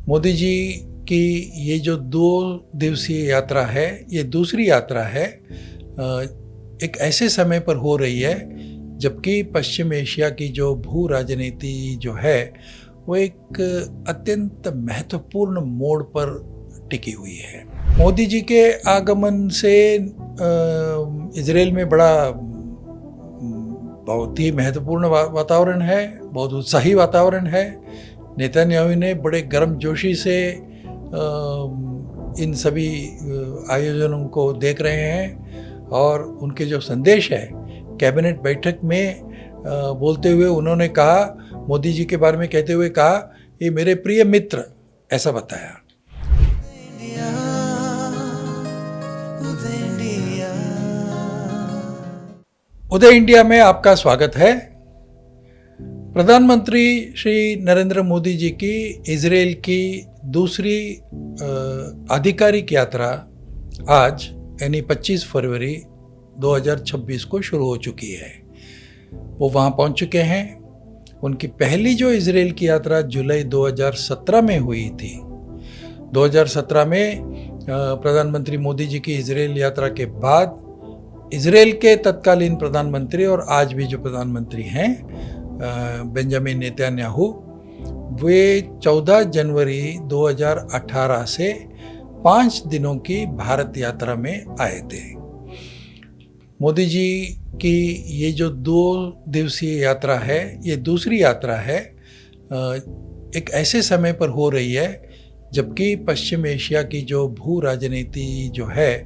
मोदी जी की ये जो 2 दिवसीय यात्रा है, ये दूसरी यात्रा है, एक ऐसे समय पर हो रही है जबकि पश्चिम एशिया की जो भू राजनीति जो है वो एक अत्यंत महत्वपूर्ण मोड़ पर टिकी हुई है। मोदी जी के आगमन से इजराइल में बड़ा बहुत ही महत्वपूर्ण वातावरण है, बहुत उत्साही वातावरण है। नेतन्याहू ने बड़े गर्मजोशी से इन सभी आयोजनों को देख रहे हैं और उनके जो संदेश है कैबिनेट बैठक में बोलते हुए उन्होंने कहा, मोदी जी के बारे में कहते हुए कहा, ये मेरे प्रिय मित्र, ऐसा बताया। उदय इंडिया में आपका स्वागत है। प्रधानमंत्री श्री नरेंद्र मोदी जी की इजराइल की दूसरी आधिकारिक यात्रा आज यानी 25 फरवरी 2026 को शुरू हो चुकी है। वो वहाँ पहुँच चुके हैं। उनकी पहली जो इजराइल की यात्रा जुलाई 2017 में हुई थी। 2017 में प्रधानमंत्री मोदी जी की इजराइल यात्रा के बाद इजराइल के तत्कालीन प्रधानमंत्री और आज भी जो प्रधानमंत्री हैं बेंजामिन नेतन्याहू, वे 14 जनवरी 2018 से 5 दिनों की भारत यात्रा में आए थे। मोदी जी की ये जो 2 दिवसीय यात्रा है, ये दूसरी यात्रा है, एक ऐसे समय पर हो रही है जबकि पश्चिम एशिया की जो भू राजनीति जो है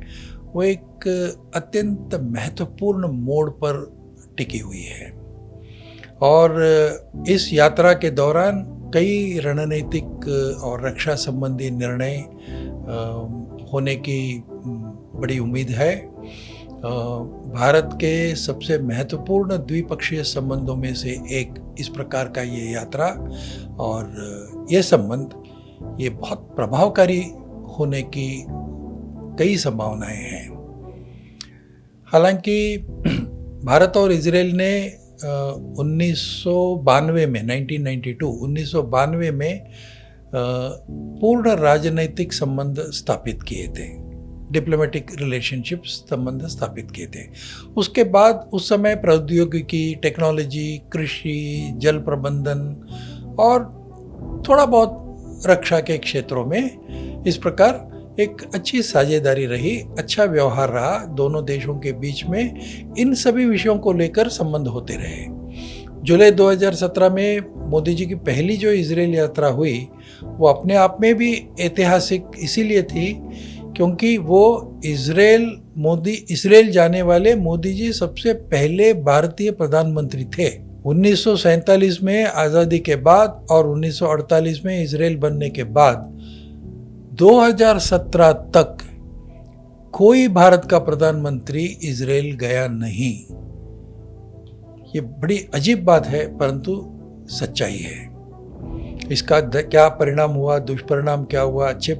वो एक अत्यंत महत्वपूर्ण मोड़ पर टिकी हुई है और इस यात्रा के दौरान कई रणनीतिक और रक्षा संबंधी निर्णय होने की बड़ी उम्मीद है। भारत के सबसे महत्वपूर्ण द्विपक्षीय संबंधों में से एक इस प्रकार का ये यात्रा और ये संबंध ये बहुत प्रभावकारी होने की कई संभावनाएं हैं। हालांकि भारत और इजराइल ने 1992 में पूर्ण राजनैतिक संबंध स्थापित किए थे, डिप्लोमेटिक रिलेशनशिप्स संबंध स्थापित किए थे। उसके बाद उस समय प्रौद्योगिकी, टेक्नोलॉजी, कृषि, जल प्रबंधन और थोड़ा बहुत रक्षा के क्षेत्रों में इस प्रकार एक अच्छी साझेदारी रही, अच्छा व्यवहार रहा। दोनों देशों के बीच में इन सभी विषयों को लेकर संबंध होते रहे। जुलाई 2017 में मोदी जी की पहली जो इजराइल यात्रा हुई वो अपने आप में भी ऐतिहासिक इसीलिए थी क्योंकि वो इजराइल जाने वाले मोदी जी सबसे पहले भारतीय प्रधानमंत्री थे। 1947 में आज़ादी के बाद और 1948 में इजराइल बनने के बाद 2017 तक कोई भारत का प्रधानमंत्री इजराइल गया नहीं। ये बड़ी अजीब बात है परंतु सच्चाई है। इसका क्या परिणाम हुआ, दुष्परिणाम क्या हुआ, अच्छे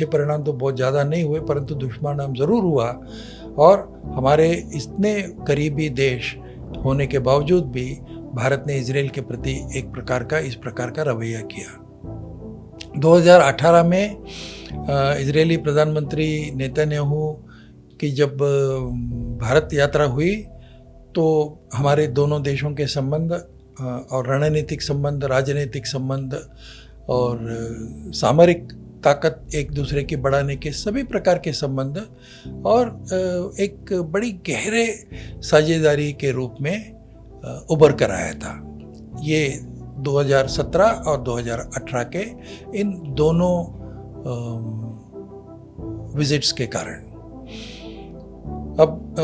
परिणाम तो बहुत ज़्यादा नहीं हुए परंतु दुष्परिणाम ज़रूर हुआ और हमारे इतने करीबी देश होने के बावजूद भी भारत ने इजराइल के प्रति इस प्रकार का रवैया किया। 2018 में इजरायली प्रधानमंत्री नेतन्याहू की जब भारत यात्रा हुई तो हमारे दोनों देशों के संबंध और रणनीतिक संबंध, राजनीतिक संबंध और सामरिक ताकत एक दूसरे की बढ़ाने के सभी प्रकार के संबंध और एक बड़ी गहरे साझेदारी के रूप में उभर कर आया था। ये 2017 और 2018 के इन दोनों विजिट्स के कारण। अब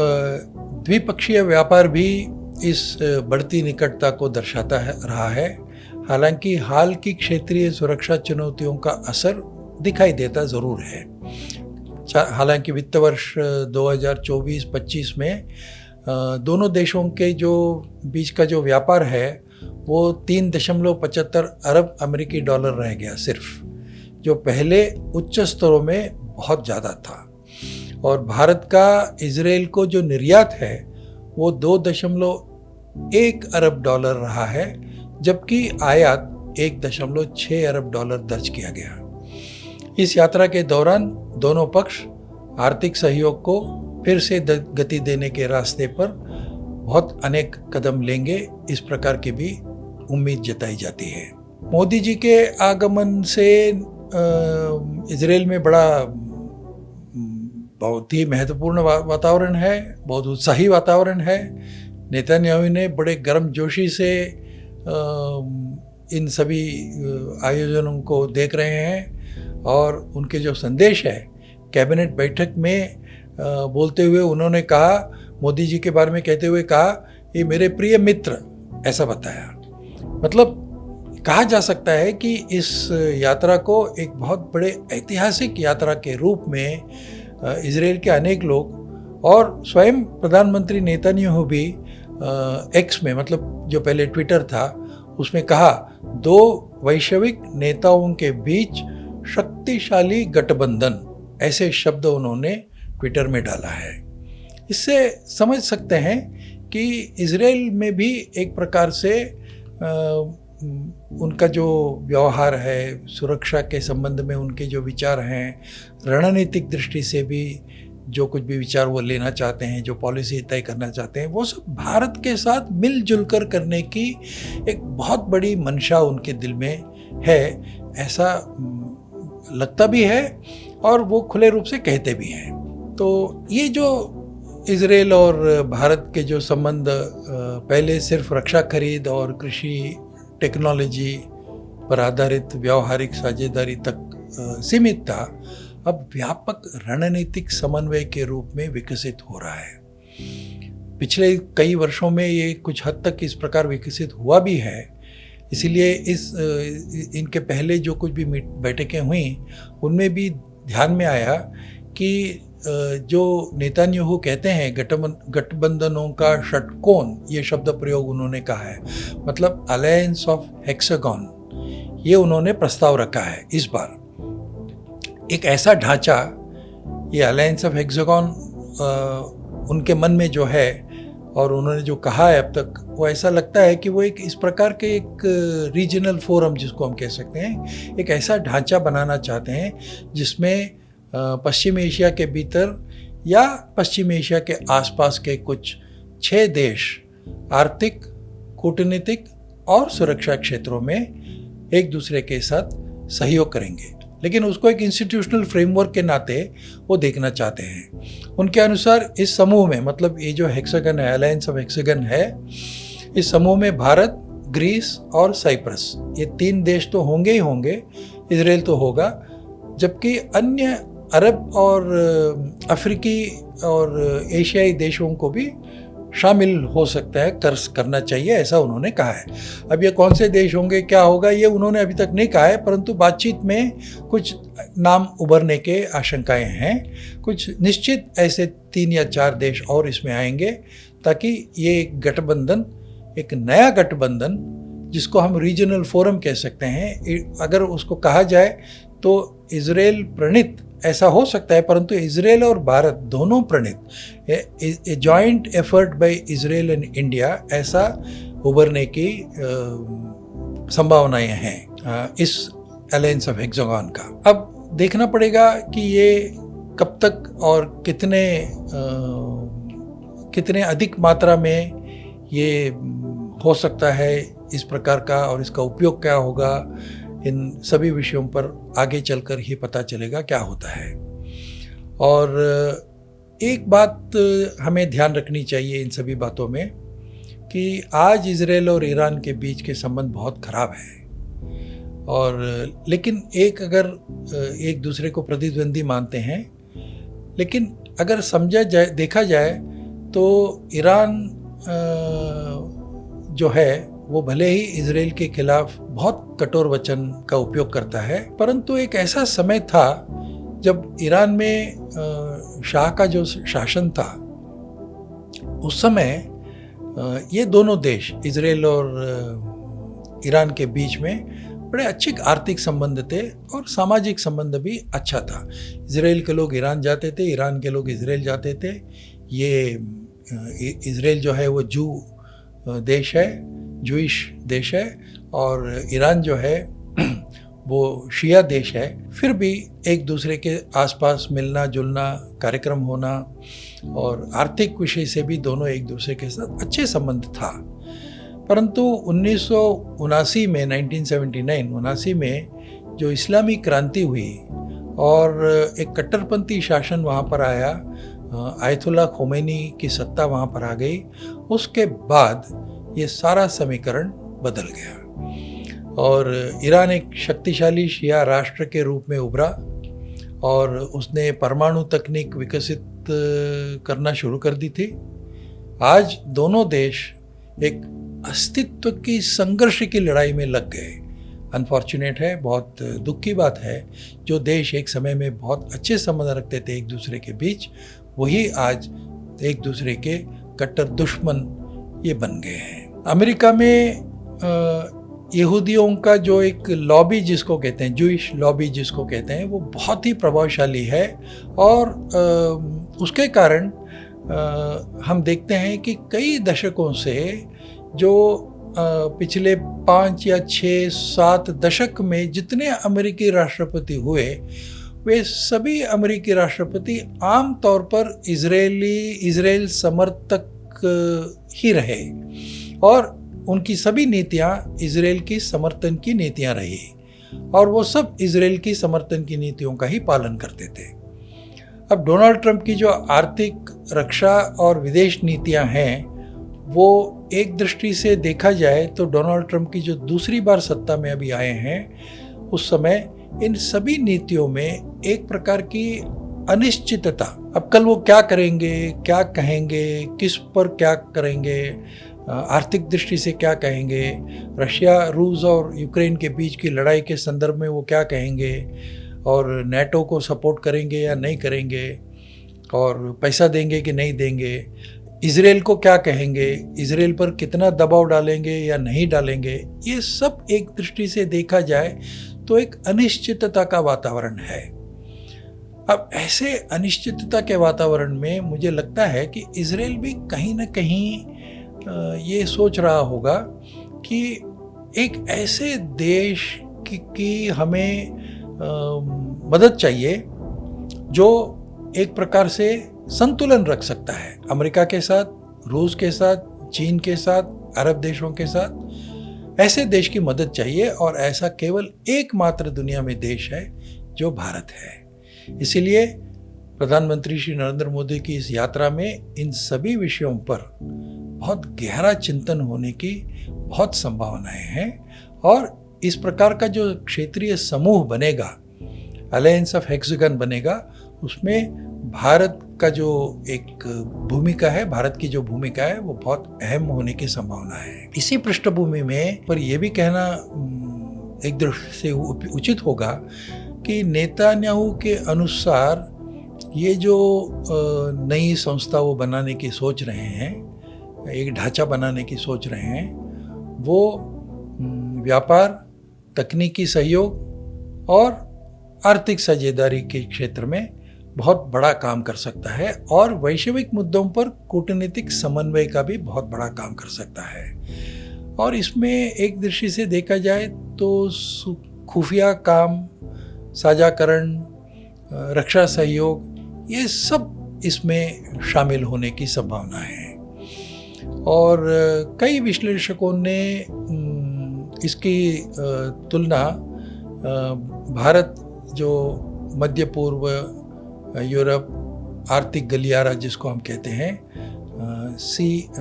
द्विपक्षीय व्यापार भी इस बढ़ती निकटता को दर्शाता रहा है। हालांकि हाल की क्षेत्रीय सुरक्षा चुनौतियों का असर दिखाई देता ज़रूर है। हालांकि वित्त वर्ष 2024-25 में दोनों देशों के जो बीच का जो व्यापार है वो 3.75 अरब अमेरिकी डॉलर रह गया सिर्फ, जो पहले उच्च स्तरों में बहुत ज़्यादा था। और भारत का इजराइल को जो निर्यात है वो 2.1 अरब डॉलर रहा है, जबकि आयात 1.6 अरब डॉलर दर्ज किया गया। इस यात्रा के दौरान दोनों पक्ष आर्थिक सहयोग को फिर से गति देने के रास्ते पर बहुत अनेक कदम लेंगे, इस प्रकार की भी उम्मीद जताई जाती है। मोदी जी के आगमन से इजराइल में बहुत ही महत्वपूर्ण वातावरण है, बहुत उत्साही वातावरण है। नेतन्याहू ने बड़े गर्मजोशी से इन सभी आयोजनों को देख रहे हैं और उनके जो संदेश है कैबिनेट बैठक में बोलते हुए उन्होंने कहा, मोदी जी के बारे में कहते हुए कहा, ये मेरे प्रिय मित्र, ऐसा बताया। मतलब कहा जा सकता है कि इस यात्रा को एक बहुत बड़े ऐतिहासिक यात्रा के रूप में इजराइल के अनेक लोग और स्वयं प्रधानमंत्री नेतन्याहू भी एक्स में, मतलब जो पहले ट्विटर था, उसमें कहा, दो वैश्विक नेताओं के बीच शक्तिशाली गठबंधन, ऐसे शब्द उन्होंने ट्विटर में डाला है। इससे समझ सकते हैं कि इजराइल में भी एक प्रकार से उनका जो व्यवहार है, सुरक्षा के संबंध में उनके जो विचार हैं, रणनीतिक दृष्टि से भी जो कुछ भी विचार वो लेना चाहते हैं, जो पॉलिसी तय करना चाहते हैं, वो सब भारत के साथ मिलजुल कर करने की एक बहुत बड़ी मंशा उनके दिल में है, ऐसा लगता भी है और वो खुले रूप से कहते भी हैं। तो ये जो इजराइल और भारत के जो संबंध पहले सिर्फ रक्षा खरीद और कृषि टेक्नोलॉजी पर आधारित व्यावहारिक साझेदारी तक सीमित था, अब व्यापक रणनीतिक समन्वय के रूप में विकसित हो रहा है। पिछले कई वर्षों में ये कुछ हद तक इस प्रकार विकसित हुआ भी है। इसीलिए इनके पहले जो कुछ भी बैठकें हुई उनमें भी ध्यान में आया कि जो नेतन्याहू कहते हैं गठबंधनों का षटकोण, ये शब्द प्रयोग उन्होंने कहा है, मतलब अलायंस ऑफ हेक्सागन, ये उन्होंने प्रस्ताव रखा है। इस बार एक ऐसा ढांचा, ये अलायंस ऑफ हेक्सागन उनके मन में जो है और उन्होंने जो कहा है अब तक, वो ऐसा लगता है कि वो एक इस प्रकार के एक रीजनल फोरम, जिसको हम कह सकते हैं, एक ऐसा ढांचा बनाना चाहते हैं जिसमें पश्चिम एशिया के भीतर या पश्चिम एशिया के आसपास के कुछ 6 देश आर्थिक, कूटनीतिक और सुरक्षा क्षेत्रों में एक दूसरे के साथ सहयोग करेंगे, लेकिन उसको एक इंस्टीट्यूशनल फ्रेमवर्क के नाते वो देखना चाहते हैं। उनके अनुसार इस समूह में, मतलब ये जो हेक्सागन है, अलायंस ऑफ हेक्सागन है, इस समूह में भारत, ग्रीस और साइप्रस, ये 3 देश तो होंगे ही होंगे, इजराइल तो होगा, जबकि अन्य अरब और अफ्रीकी और एशियाई देशों को भी शामिल हो सकता है, करना चाहिए, ऐसा उन्होंने कहा है। अब ये कौन से देश होंगे, क्या होगा, ये उन्होंने अभी तक नहीं कहा है, परंतु बातचीत में कुछ नाम उभरने के आशंकाएं हैं। कुछ निश्चित ऐसे 3 या 4 देश और इसमें आएंगे, ताकि ये एक गठबंधन, एक नया गठबंधन, जिसको हम रीजनल फोरम कह सकते हैं, अगर उसको कहा जाए तो इजराइल प्रणीत ऐसा हो सकता है, परंतु इजराइल और भारत दोनों प्रणीत a joint effort by Israel and India, ऐसा उभरने की संभावनाएं हैं इस अलायंस ऑफ हेक्सागन का। अब देखना पड़ेगा कि ये कब तक और कितने अधिक मात्रा में ये हो सकता है इस प्रकार का, और इसका उपयोग क्या होगा, इन सभी विषयों पर आगे चलकर ही पता चलेगा क्या होता है। और एक बात हमें ध्यान रखनी चाहिए इन सभी बातों में कि आज इजराइल और ईरान के बीच के संबंध बहुत खराब हैं, और लेकिन अगर एक दूसरे को प्रतिद्वंदी मानते हैं, लेकिन अगर देखा जाए तो ईरान जो है वो भले ही इजराइल के खिलाफ बहुत कठोर वचन का उपयोग करता है, परंतु एक ऐसा समय था जब ईरान में शाह का जो शासन था, उस समय ये दोनों देश, इजराइल और ईरान के बीच में बड़े अच्छे आर्थिक संबंध थे और सामाजिक संबंध भी अच्छा था। इजराइल के लोग ईरान जाते थे, ईरान के लोग इजराइल जाते थे। ये इजराइल जो है वो जूइश देश है, और ईरान जो है वो शिया देश है, फिर भी एक दूसरे के आसपास मिलना जुलना, कार्यक्रम होना और आर्थिक विषय से भी दोनों एक दूसरे के साथ अच्छे संबंध था। परंतु 1979 में 1979 में जो इस्लामी क्रांति हुई और एक कट्टरपंथी शासन वहाँ पर आया, आयतुल्ला खोमेनी की सत्ता वहाँ पर आ गई, उसके बाद ये सारा समीकरण बदल गया और ईरान एक शक्तिशाली शिया राष्ट्र के रूप में उभरा और उसने परमाणु तकनीक विकसित करना शुरू कर दी थी। आज दोनों देश एक अस्तित्व की संघर्ष की लड़ाई में लग गए। अनफॉर्चुनेट है, बहुत दुख की बात है, जो देश एक समय में बहुत अच्छे संबंध रखते थे एक दूसरे के बीच, वही आज एक दूसरे के कट्टर दुश्मन ये बन गए हैं। अमेरिका में यहूदियों का जो एक लॉबी जिसको कहते हैं, जूइश लॉबी जिसको कहते हैं, वो बहुत ही प्रभावशाली है और उसके कारण हम देखते हैं कि कई दशकों से जो पिछले 5 या 6, 7 दशक में जितने अमेरिकी राष्ट्रपति हुए, वे सभी अमेरिकी राष्ट्रपति आम तौर पर इजराइल समर्थक ही रहे और उनकी सभी नीतियां इजराइल की समर्थन की नीतियां रही और वो सब इजराइल की समर्थन की नीतियों का ही पालन करते थे। अब डोनाल्ड ट्रंप की जो आर्थिक, रक्षा और विदेश नीतियां हैं, वो एक दृष्टि से देखा जाए तो डोनाल्ड ट्रंप की जो दूसरी बार सत्ता में अभी आए हैं, उस समय इन सभी नीतियों में एक प्रकार की अनिश्चितता, अब कल वो क्या करेंगे, क्या कहेंगे, किस पर क्या करेंगे, आर्थिक दृष्टि से क्या कहेंगे, रशिया, रूस और यूक्रेन के बीच की लड़ाई के संदर्भ में वो क्या कहेंगे और नेटो को सपोर्ट करेंगे या नहीं करेंगे और पैसा देंगे कि नहीं देंगे, इजराइल को क्या कहेंगे, इजराइल पर कितना दबाव डालेंगे या नहीं डालेंगे, ये सब एक दृष्टि से देखा जाए तो एक अनिश्चितता का वातावरण है। अब ऐसे अनिश्चितता के वातावरण में मुझे लगता है कि इजराइल भी कहीं ना कहीं ये सोच रहा होगा कि एक ऐसे देश की हमें मदद चाहिए जो एक प्रकार से संतुलन रख सकता है अमेरिका के साथ, रूस के साथ, चीन के साथ, अरब देशों के साथ। ऐसे देश की मदद चाहिए और ऐसा केवल एकमात्र दुनिया में देश है जो भारत है। इसीलिए प्रधानमंत्री श्री नरेंद्र मोदी की इस यात्रा में इन सभी विषयों पर बहुत गहरा चिंतन होने की बहुत संभावनाएं हैं और इस प्रकार का जो क्षेत्रीय समूह बनेगा, अलायंस ऑफ हेक्सागन बनेगा, उसमें भारत का जो एक भूमिका है, भारत की जो भूमिका है, वो बहुत अहम होने की संभावना है। इसी पृष्ठभूमि में पर यह भी कहना एक दृष्टि से उचित होगा कि नेतान्याहू के अनुसार ये जो नई संस्था वो बनाने की सोच रहे हैं, एक ढांचा बनाने की सोच रहे हैं, वो व्यापार, तकनीकी सहयोग और आर्थिक साझेदारी के क्षेत्र में बहुत बड़ा काम कर सकता है और वैश्विक मुद्दों पर कूटनीतिक समन्वय का भी बहुत बड़ा काम कर सकता है। और इसमें एक दृष्टि से देखा जाए तो खुफिया काम, साझाकरण, रक्षा सहयोग, ये सब इसमें शामिल होने की संभावना है। और कई विश्लेषकों ने इसकी तुलना भारत जो मध्य पूर्व, यूरोप, आर्थिक गलियारा जिसको हम कहते हैं, CMEC,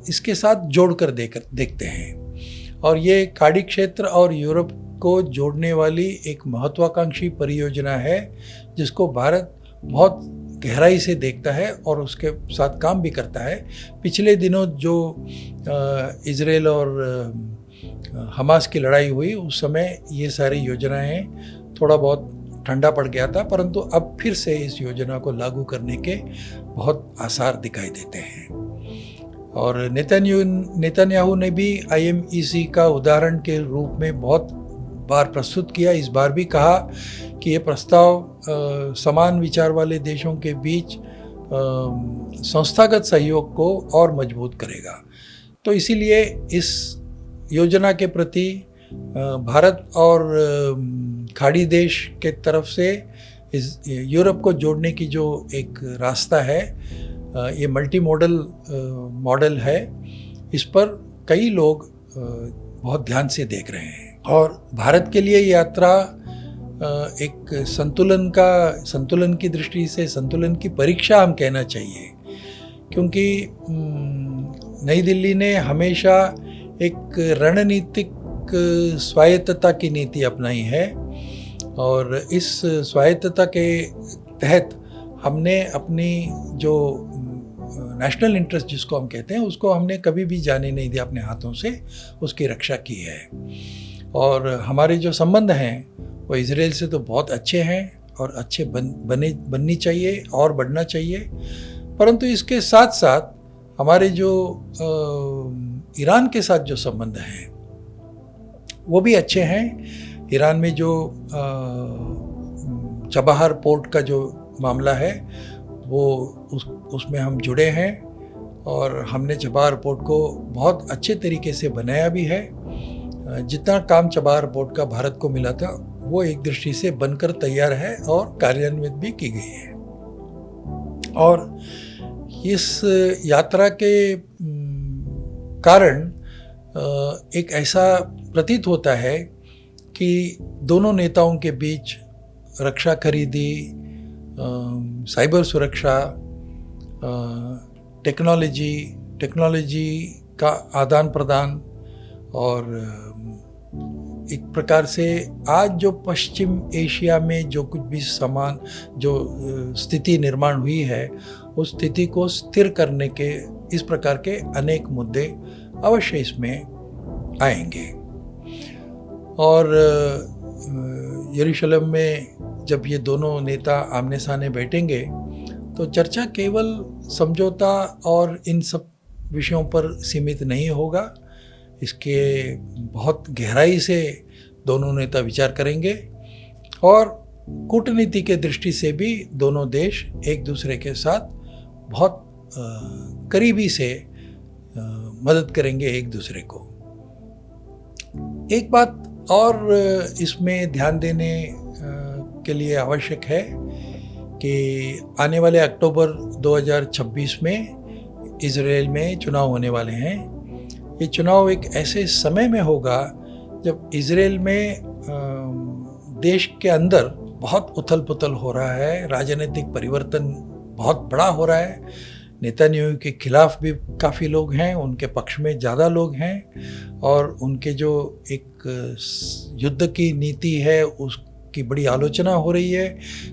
इसके साथ जोड़कर देखते हैं। और ये खाड़ी क्षेत्र और यूरोप को जोड़ने वाली एक महत्वाकांक्षी परियोजना है जिसको भारत बहुत गहराई से देखता है और उसके साथ काम भी करता है। पिछले दिनों जो इजराइल और हमास की लड़ाई हुई, उस समय ये सारी योजनाएं थोड़ा बहुत ठंडा पड़ गया था, परंतु अब फिर से इस योजना को लागू करने के बहुत आसार दिखाई देते हैं। और नेतन्याहू ने भी IMEC का उदाहरण के रूप में बहुत बार प्रस्तुत किया। इस बार भी कहा कि ये प्रस्ताव समान विचार वाले देशों के बीच संस्थागत सहयोग को और मजबूत करेगा। तो इसीलिए इस योजना के प्रति भारत और खाड़ी देश के तरफ से इस यूरोप को जोड़ने की जो एक रास्ता है, ये मल्टी मॉडल मॉडल है, इस पर कई लोग बहुत ध्यान से देख रहे हैं। और भारत के लिए यात्रा एक संतुलन की दृष्टि से संतुलन की परीक्षा हम कहना चाहिए, क्योंकि नई दिल्ली ने हमेशा एक रणनीतिक स्वायत्तता की नीति अपनाई है, और इस स्वायत्तता के तहत हमने अपनी जो नेशनल इंटरेस्ट जिसको हम कहते हैं, उसको हमने कभी भी जाने नहीं दिया, अपने हाथों से उसकी रक्षा की है। और हमारे जो संबंध हैं वो इजराइल से तो बहुत अच्छे हैं और अच्छे बननी चाहिए और बढ़ना चाहिए, परंतु इसके साथ साथ हमारे जो ईरान के साथ जो संबंध हैं वो भी अच्छे हैं। ईरान में जो चबाहार पोर्ट का जो मामला है वो उसमें हम जुड़े हैं, और हमने चबाहार पोर्ट को बहुत अच्छे तरीके से बनाया भी है। जितना काम चबाहार पोर्ट का भारत को मिला था वो एक दृष्टि से बनकर तैयार है और कार्यान्वित भी की गई है। और इस यात्रा के कारण एक ऐसा प्रतीत होता है कि दोनों नेताओं के बीच रक्षा खरीदी, साइबर सुरक्षा, टेक्नोलॉजी का आदान प्रदान, और एक प्रकार से आज जो पश्चिम एशिया में जो कुछ भी जो स्थिति निर्माण हुई है, उस स्थिति को स्थिर करने के इस प्रकार के अनेक मुद्दे अवश्य इसमें आएंगे। और यरूशलेम में जब ये दोनों नेता आमने सामने बैठेंगे तो चर्चा केवल समझौता और इन सब विषयों पर सीमित नहीं होगा, इसके बहुत गहराई से दोनों नेता विचार करेंगे, और कूटनीति के दृष्टि से भी दोनों देश एक दूसरे के साथ बहुत करीबी से मदद करेंगे एक दूसरे को। एक बात और इसमें ध्यान देने के लिए आवश्यक है कि आने वाले अक्टूबर 2026 में इजराइल में चुनाव होने वाले हैं। ये चुनाव एक ऐसे समय में होगा जब इजराइल में देश के अंदर बहुत उथल पुथल हो रहा है, राजनीतिक परिवर्तन बहुत बड़ा हो रहा है। नेतन्याहू के खिलाफ भी काफ़ी लोग हैं, उनके पक्ष में ज़्यादा लोग हैं, और उनके जो एक युद्ध की नीति है उसकी बड़ी आलोचना हो रही है।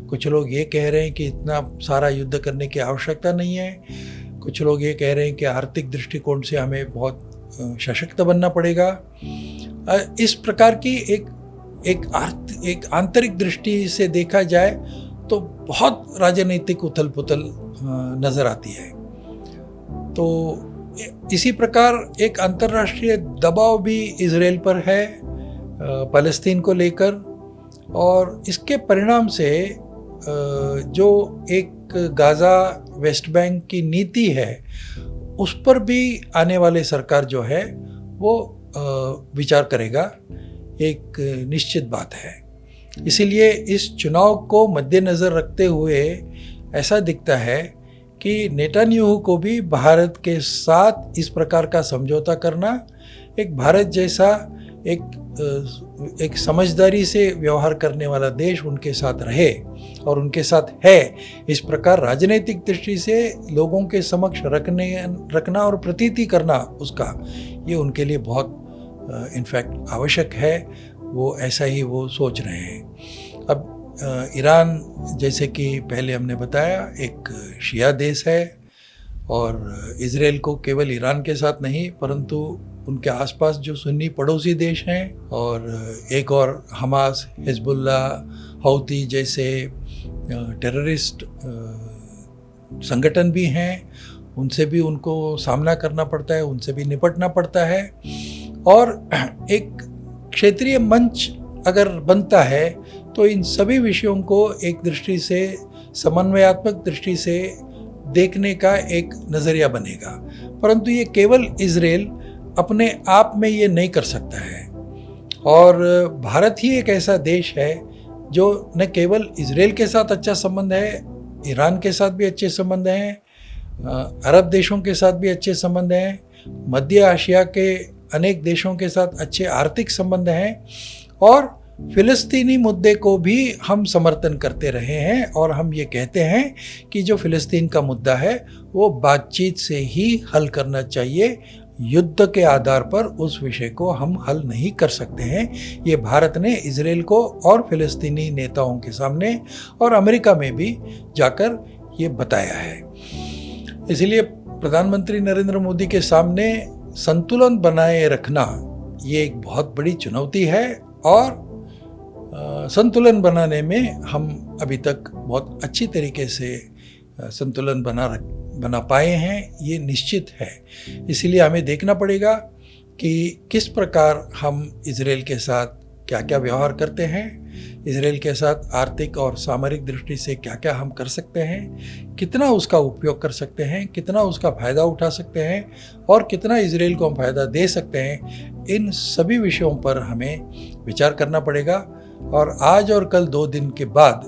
कुछ लोग ये कह रहे हैं कि इतना सारा युद्ध करने की आवश्यकता नहीं है, कुछ लोग ये कह रहे हैं कि आर्थिक दृष्टिकोण से हमें बहुत सशक्त बनना पड़ेगा। इस प्रकार की एक आंतरिक दृष्टि से देखा जाए तो बहुत राजनीतिक उथल पुथल नज़र आती है। तो इसी प्रकार एक अंतर्राष्ट्रीय दबाव भी इजराइल पर है फ़लस्तीन को लेकर, और इसके परिणाम से जो एक गाज़ा वेस्ट बैंक की नीति है उस पर भी आने वाले सरकार जो है वो विचार करेगा, एक निश्चित बात है। इसीलिए इस चुनाव को मद्देनज़र रखते हुए ऐसा दिखता है कि नेतन्याहू को भी भारत के साथ इस प्रकार का समझौता करना, एक भारत जैसा एक समझदारी से व्यवहार करने वाला देश उनके साथ रहे और उनके साथ है, इस प्रकार राजनीतिक दृष्टि से लोगों के समक्ष रखना और प्रतीति करना उसका, ये उनके लिए बहुत इनफैक्ट आवश्यक है। वो ऐसा ही वो सोच रहे हैं। अब ईरान, जैसे कि पहले हमने बताया, एक शिया देश है, और इजराइल को केवल ईरान के साथ नहीं परंतु उनके आसपास जो सुन्नी पड़ोसी देश हैं, और एक और हमास, हिजबुल्ला, हौती जैसे टेररिस्ट संगठन भी हैं, उनसे भी उनको सामना करना पड़ता है, उनसे भी निपटना पड़ता है। और एक क्षेत्रीय मंच अगर बनता है तो इन सभी विषयों को एक दृष्टि से, समन्वयात्मक दृष्टि से देखने का एक नज़रिया बनेगा। परंतु ये केवल इजराइल अपने आप में ये नहीं कर सकता है। और भारत ही एक ऐसा देश है जो न केवल इजराइल के साथ अच्छा संबंध है, ईरान के साथ भी अच्छे संबंध हैं, अरब देशों के साथ भी अच्छे संबंध हैं, मध्य एशिया के अनेक देशों के साथ अच्छे आर्थिक संबंध हैं, और फ़िलिस्तीनी मुद्दे को भी हम समर्थन करते रहे हैं। और हम ये कहते हैं कि जो फ़िलिस्तीन का मुद्दा है वो बातचीत से ही हल करना चाहिए, युद्ध के आधार पर उस विषय को हम हल नहीं कर सकते हैं। ये भारत ने इजराइल को और फ़िलिस्तीनी नेताओं के सामने और अमेरिका में भी जाकर ये बताया है। इसलिए प्रधानमंत्री नरेंद्र मोदी के सामने संतुलन बनाए रखना ये एक बहुत बड़ी चुनौती है, और संतुलन बनाने में हम अभी तक बहुत अच्छी तरीके से संतुलन बना पाए हैं, ये निश्चित है। इसलिए हमें देखना पड़ेगा कि किस प्रकार हम इजराइल के साथ क्या क्या व्यवहार करते हैं, इजराइल के साथ आर्थिक और सामरिक दृष्टि से क्या क्या हम कर सकते हैं, कितना उसका उपयोग कर सकते हैं, कितना उसका फ़ायदा उठा सकते हैं, और कितना इजराइल को हम फ़ायदा दे सकते हैं। इन सभी विषयों पर हमें विचार करना पड़ेगा। और आज और कल 2 दिन के बाद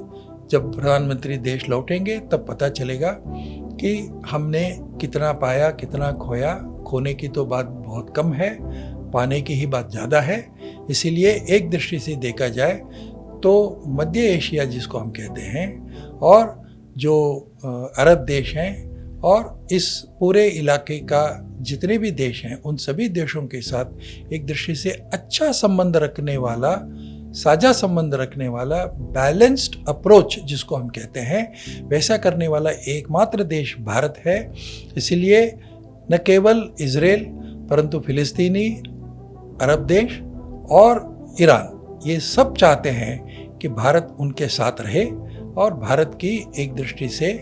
जब प्रधानमंत्री देश लौटेंगे तब पता चलेगा कि हमने कितना पाया, कितना खोया। खोने की तो बात बहुत कम है, पाने की ही बात ज़्यादा है। इसीलिए एक दृष्टि से देखा जाए तो मध्य एशिया जिसको हम कहते हैं, और जो अरब देश हैं, और इस पूरे इलाके का जितने भी देश हैं, उन सभी देशों के साथ एक दृष्टि से अच्छा संबंध रखने वाला, साझा संबंध रखने वाला, बैलेंस्ड अप्रोच जिसको हम कहते हैं, वैसा करने वाला एकमात्र देश भारत है। इसलिए न केवल इजराइल परंतु फिलिस्तीनी, अरब देश और ईरान ये सब चाहते हैं कि भारत उनके साथ रहे, और भारत की एक दृष्टि से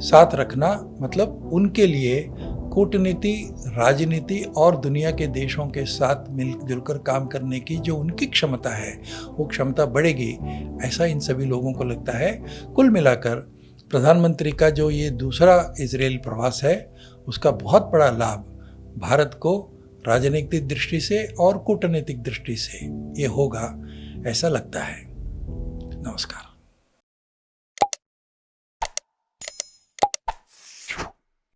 साथ रखना मतलब उनके लिए कूटनीति, राजनीति और दुनिया के देशों के साथ मिलजुल कर काम करने की जो उनकी क्षमता है वो क्षमता बढ़ेगी, ऐसा इन सभी लोगों को लगता है। कुल मिलाकर प्रधानमंत्री का जो ये दूसरा इजराइल प्रवास है उसका बहुत बड़ा लाभ भारत को राजनीतिक दृष्टि से और कूटनीतिक दृष्टि से ये होगा, ऐसा लगता है। नमस्कार।